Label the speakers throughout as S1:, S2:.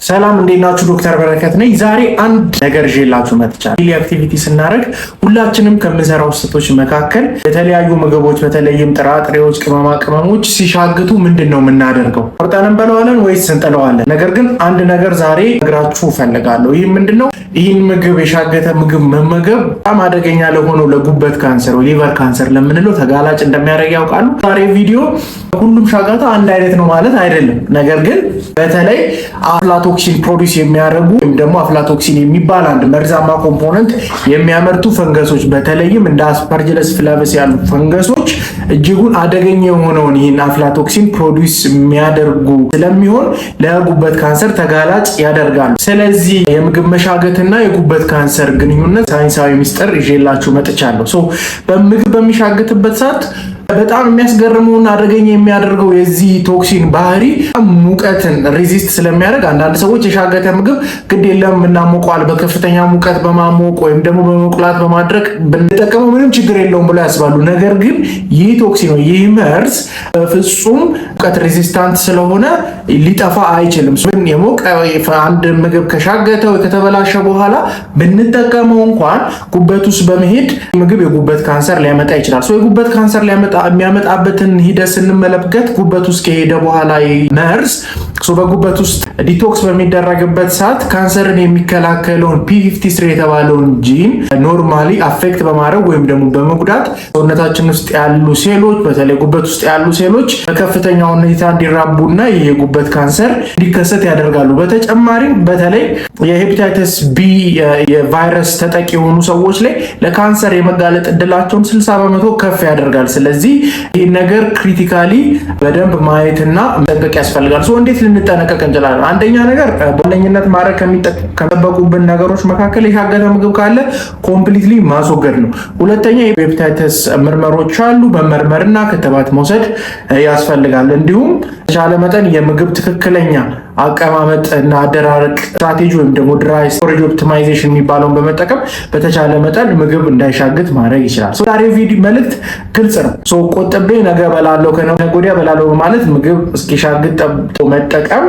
S1: ሰላም እንዴት ናችሁ? ዶክተር በረከት ነኝ። ዛሬ አንድ ነገር ይዤላችሁ መጥቻለሁ። ዴይሊ አክቲቪቲ ስናደርግ ሁላችንም ከምንሰራው ስህተቶች መካከል የተለያዩ ምግቦች በተለይም ጥራጥሬዎች፣ ቅመማ ቅመሞች ሲሻግቱ ምንድነው የምናደርገው? ቆርጠን እንበለዋለን ወይስ እንጥለዋለን? ነገር ግን አንድ ነገር ዛሬ ነግራችሁ ፈልጋለሁ። ይህ ምንድነው? ይህን ምግብ የሻገተ ምግብ መመገብ በጣም አደገኛ ለሆነው ለጉበት ካንሰር ወይ ሊቨር ካንሰር ለምንለው ተጋላጭ እንደሚያደርግ ያውቃሉ? ዛሬ ቪዲዮ ሁሉም ሻጋታ አንድ አይነት ነው ማለት አይደለም። ነገር ግን በተለይ አፍላቶክሲን ፕሮዲዩስ የሚያደርጉ ወይም ደግሞ አፍላቶክሲን የሚባል አንድ መርዛማ ኮምፖነንት የሚያመርቱ ፈንገሶች በተለይም እንደ አስፐርጅለስ ፍላቨስ ያሉ ፈንገሶች እጅጉን አደገኛ የሆነውን ይህን አፍላቶክሲን ፕሮዲዩስ የሚያደርጉ ስለሚሆን ለጉበት ካንሰር ተጋላጭ ያደርጋሉ። ስለዚህ የምግብ መሻገትና የጉበት ካንሰር ግንኙነት ሳይንሳዊ ሚስጥር ይዤላችሁ መጥቻለሁ። በምግብ በሚሻግትበት ሰዓት በጣም የሚያስገርመውና አደገኛ የሚያደርገው የዚህ ቶክሲን ባህሪ ሙቀትን ሬዚስት ስለሚያደርግ አንዳንድ ሰዎች የሻገተ ምግብ ግድ የለም እናሞቀዋል በከፍተኛ ሙቀት በማሞቅ ወይም ደግሞ በመቁላት በማድረግ ብንጠቀመው ምንም ችግር የለውም ብለው ያስባሉ። ነገር ግን ይህ ቶክሲን ነው፣ ይህ መርዝ በፍጹም ሙቀት ሬዚስታንት ስለሆነ ሊጠፋ አይችልም። የሞቀ አንድ ምግብ ከሻገተ ወይ ከተበላሸ በኋላ ብንጠቀመው እንኳን ጉበት ውስጥ በመሄድ ምግብ የጉበት ካንሰር ሊያመጣ ይችላል። የጉበት ካንሰር የሚያመጣበትን ሂደት ስንመለከት ጉበት ውስጥ ከሄደ በኋላ መርዝ በጉበት ውስጥ ዲቶክስ በሚደረግበት ሰዓት ካንሰርን የሚከላከለውን P53 የተባለውን ጂን ኖርማሊ አፌክት በማድረግ ወይም ደግሞ በመጉዳት ሰውነታችን ውስጥ ያሉ ሴሎች በተለይ ጉበት ውስጥ ያሉ ሴሎች በከፍተኛ ሁኔታ እንዲራቡና የጉበት ካንሰር እንዲከሰት ያደርጋሉ። በተጨማሪም በተለይ የሄፓታይተስ ቢ የቫይረስ ተጠቂ የሆኑ ሰዎች ላይ ለካንሰር የመጋለጥ እድላቸውን 60% ከፍ ያደርጋል። ስለዚህ ይህ ነገር ክሪቲካሊ በደንብ ማየትና መጠንቀቅ ያስፈልጋል። እንዴት ልንጠነቀቅ እንችላለን? አንደኛ ነገር በዋነኝነት ማድረግ ከሚጠበቁብን ነገሮች መካከል የሻገተ ምግብ ካለ ኮምፕሊትሊ ማስወገድ ነው። ሁለተኛ የሄፓታይተስ ምርመሮች አሉ፣ መመርመርና ክትባት መውሰድ ያስፈልጋል። እንዲሁም በተቻለ መጠን የምግብ ትክክለኛ አቀማመጥ እና አደራረቅ ስትራቴጂ ወይም ደግሞ ድራይ ስቶሬጅ ኦፕቲማይዜሽን የሚባለውን በመጠቀም በተቻለ መጠን ምግብ እንዳይሻግት ማድረግ ይችላል። ዛሬ ቪዲዮ መልእክት ግልጽ ነው። ቆጥቤ ነገ በላለው ከነገ ወዲያ በላለው በማለት ምግብ እስኪሻግት ጠብቆ መጠቀም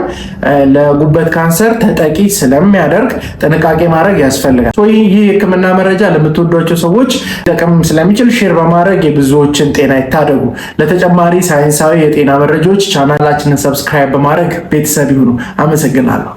S1: ለጉበት ካንሰር ተጠቂ ስለሚያደርግ ጥንቃቄ ማድረግ ያስፈልጋል። ይህ የሕክምና መረጃ ለምትወዷቸው ሰዎች ጠቅም ስለሚችል ሼር በማድረግ የብዙዎችን ጤና ይታደጉ። ለተጨማሪ ሳይንሳዊ የጤና መረጃዎች ቻናላችንን ሰብስክራይብ በማድረግ ቤተሰብ ይሁኑ። አመሰግናለሁ።